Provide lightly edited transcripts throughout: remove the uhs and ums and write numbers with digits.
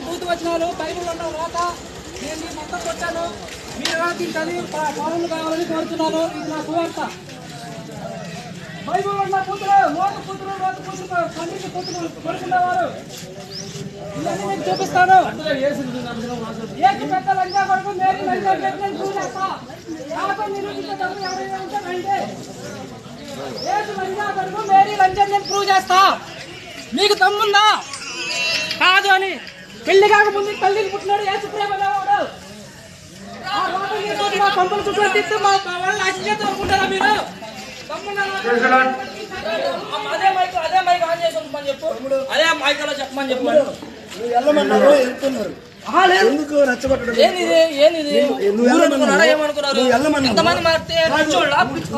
బూతు వచనాలు బైబిల్ ఉన్న రాత నేను మీ మొత్తం కొట్టాను. మీరు ఎలా తింటారు పౌరులు కావాలని కోరుతున్నాను. ఇది నా సువార్త. బైబిల్ ఉన్న కూతురు లోతు కూతురు పండిత కూతురు కొడుకున్నవారు ఇవన్నీ మీకు చూపిస్తాను. ఏసు పెద్ద లంజా కొడుకు మేరీ లంజా ప్రెగ్నెంట్ ప్రూవ్ చేస్తా. నాతో నిరూపించేటప్పుడు ఎవరైనా ఉంటే రండి. ఏసు లంజా కొడుకు మేరీ లంజా నేను ప్రూవ్ చేస్తా. మీకు తమ్ముందా కాదు అని పెళ్లి కాకముందు తల్లికి పుట్టినాడు ఏసు ప్రేమవాడు. మా పంపులు చుట్టూ తిట్టు మా వాళ్ళని అచ్చిచేత అనుకుంటారా మీరు? అదే మైక్ ఆన్ చేసి ఉంచమని చెప్పు. అదే మైక్ లో చెప్పమని చెప్పు. ఎందుకు రచ్చబట్టడం? ఏమనుకున్నారు? ఎంతమంది మారితే పిచ్చోళ్ళ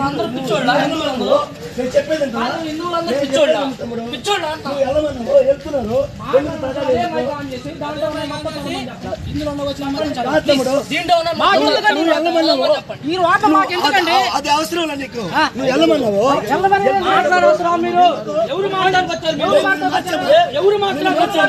అందరూ పిచ్చోళ్ళ హిందువులందరూ హిందువులందరూ పిచ్చోళ్ళ పిచ్చోళ్ళ అది అవసరం నీకు. నువ్వు వెళ్ళమన్నావు. మాట్లాడవసరం మీరు ఎవరు మాట్లాడుకొచ్చారు? ఎవరు మాట్లాడుకొచ్చారు?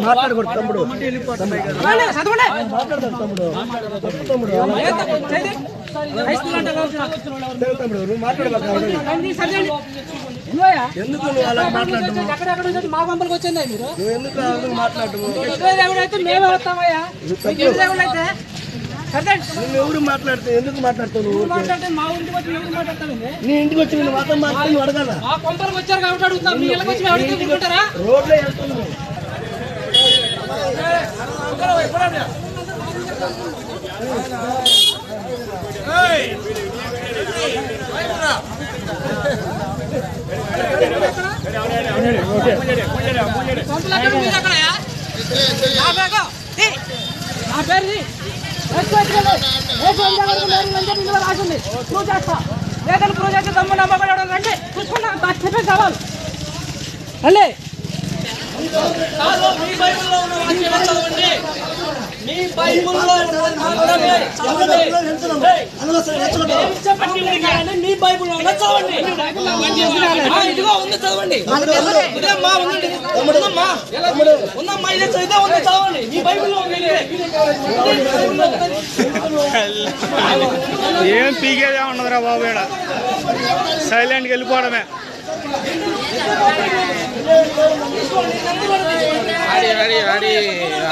మాట్లాడకూడదు తమ్ముడు. నువ్వు మాట్లాడలేదు. ఎందుకు నువ్వు అలా మాట్లాడు? మా పంపలకు వచ్చిందా మీరు? నువ్వు ఎందుకు మాట్లాడు? ఎవరైతే మేమే వస్తామయ్యా. నువ్వు ఎవరు మాట్లాడితే ఎందుకు మాట్లాడతావు? నువ్వు మాట్లాడితే మా ఇంటికి వచ్చి ఎవరు మాట్లాడతానండి? నీ ఇంటికి వచ్చి నేను మాత్రం మాట్లాడి అడగాల. మా కొంపలకు వచ్చారు కాబట్టి అడుగుతాం. మీ ఇళ్ళకి వచ్చి అడుగుతుంటారా? రోడ్లో వెళ్తున్నావు. నా పేరు రాసింది. ప్రూవ్ చేస్తా. లేదని ప్రూవ్ చేస్తే దమ్ము నమ్మకం రండి. చూసుకున్నా చెప్పే కావాలి అండి. మీ బైబిల్లో ఉన్న వాక్యాలు చదవండి. మీ బైబిల్లో మీ బైబిల్లో ఉన్న చదవండి. ఇదిగో ఉంది చదవండి. ఇదేమ్మా ఉందండి. ఉందమ్మా ఇదే చదివితే ఉంది చదవండి. మీ బైబిల్లో ఉంది. ఏం పీకేదే ఉండదురా బాబు. ఇక్కడ సైలెంట్కి వెళ్ళిపోవడమే.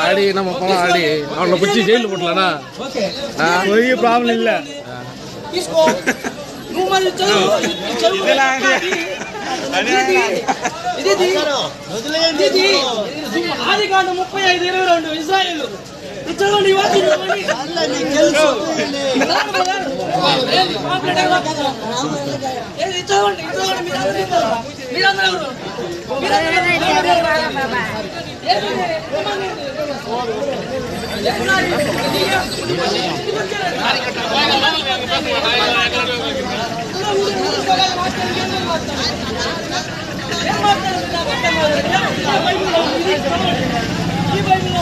ஆடி நம்ம போலாம் ஆடி அவனை பிடிச்சி ஜெயிலில் போட்டலாம்னா ஒரு ப்ராப்ளம் இல்லை. ఆదికాండం 35:22 ఇశ్రాయేలు చదవండి. ఈ బైబిల్లో